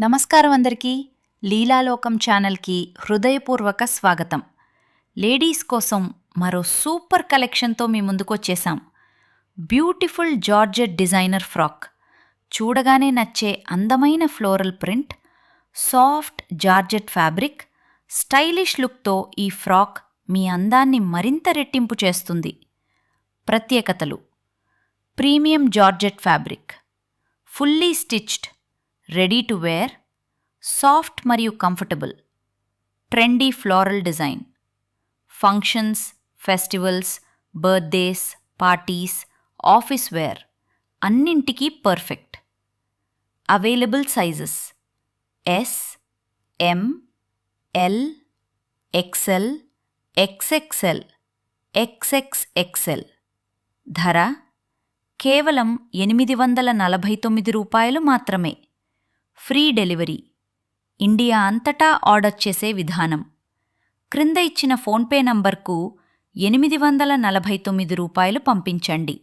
నమస్కారం అందరికీ. లీలాలోకం ఛానల్కి హృదయపూర్వక స్వాగతం. లేడీస్ కోసం మరో సూపర్ కలెక్షన్తో మీ ముందుకొచ్చేసాం. బ్యూటిఫుల్ జార్జెట్ డిజైనర్ ఫ్రాక్, చూడగానే నచ్చే అందమైన floral print, soft georgette fabric, stylish లుక్తో ఈ ఫ్రాక్ మీ అందాన్ని మరింత రెట్టింపు చేస్తుంది. ప్రత్యేకతలు: premium georgette fabric, fully stitched, ready to wear, soft మరియు comfortable, trendy floral design, functions, festivals, birthdays, parties, office wear అన్నింటికీ perfect. Available sizes: S, M, L, XL, XXL, XXXL. ధర కేవలం ₹849 మాత్రమే. Free delivery. ఇండియా అంతటా order చేసే విధానం. క్రింద ఇచ్చిన ఫోన్పే నంబర్కు ₹849 పంపించండి.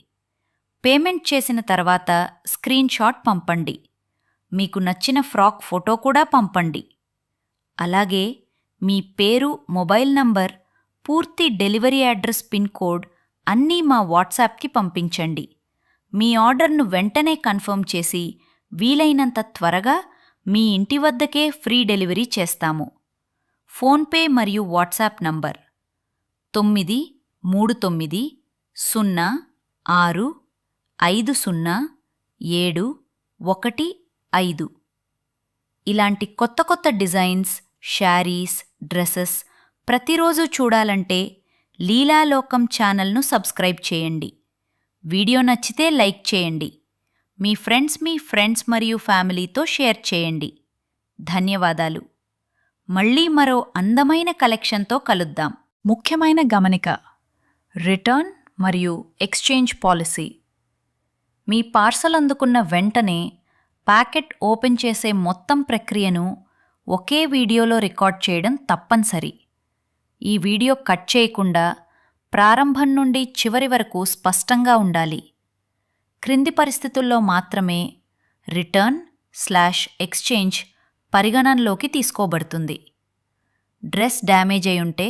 పేమెంట్ చేసిన తర్వాత స్క్రీన్ షాట్ పంపండి. మీకు నచ్చిన ఫ్రాక్ ఫోటో కూడా పంపండి. అలాగే మీ పేరు, మొబైల్ నంబర్, పూర్తి డెలివరీ అడ్రస్, పిన్ కోడ్ అన్నీ మా వాట్సాప్కి పంపించండి. మీ ఆర్డర్ను వెంటనే కన్ఫర్మ్ చేసి వీలైనంత త్వరగా మీ ఇంటి వద్దకే ఫ్రీ డెలివరీ చేస్తాము. ఫోన్పే మరియు వాట్సాప్ నంబర్ 9339065075. ఇలాంటి కొత్త కొత్త డిజైన్స్, శారీస్, డ్రెస్సెస్ ప్రతిరోజు చూడాలంటే లీలాలోకం ఛానల్ను సబ్స్క్రైబ్ చేయండి. వీడియో నచ్చితే లైక్ చేయండి. మీ ఫ్రెండ్స్ మరియు ఫ్యామిలీతో షేర్ చేయండి. ధన్యవాదాలు. మళ్ళీ మరో అందమైన కలెక్షన్తో కలుద్దాం. ముఖ్యమైన గమనిక: రిటర్న్ మరియు ఎక్స్చేంజ్ పాలసీ. మీ పార్సల్ అందుకున్న వెంటనే ప్యాకెట్ ఓపెన్ చేసే మొత్తం ప్రక్రియను ఒకే వీడియోలో రికార్డ్ చేయడం తప్పనిసరి. ఈ వీడియో కట్ చేయకుండా ప్రారంభం నుండి చివరి వరకు స్పష్టంగా ఉండాలి. క్రింది పరిస్థితుల్లో మాత్రమే రిటర్న్/ఎక్స్చేంజ్ పరిగణనలోకి తీసుకోబడుతుంది: డ్రెస్ డ్యామేజ్ అయి ఉంటే,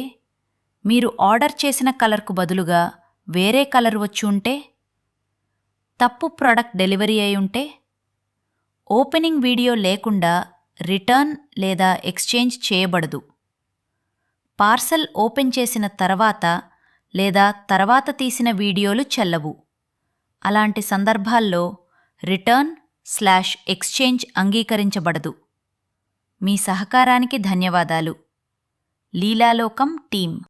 మీరు ఆర్డర్ చేసిన కలర్కు బదులుగా వేరే కలర్ వచ్చి ఉంటే, తప్పు ప్రోడక్ట్ డెలివరీ అయి ఉంటే, ఓపెనింగ్ వీడియో లేకుండా రిటర్న్ లేదా ఎక్స్చేంజ్ చేయబడదు. పార్సల్ ఓపెన్ చేసిన తర్వాత లేదా తర్వాత తీసిన వీడియోలు చెల్లవు. అలాంటి సందర్భాల్లో రిటర్న్/ఎక్స్చేంజ్ అంగీకరించబడదు. మీ సహకారానికి ధన్యవాదాలు. లీలాలోకం టీమ్.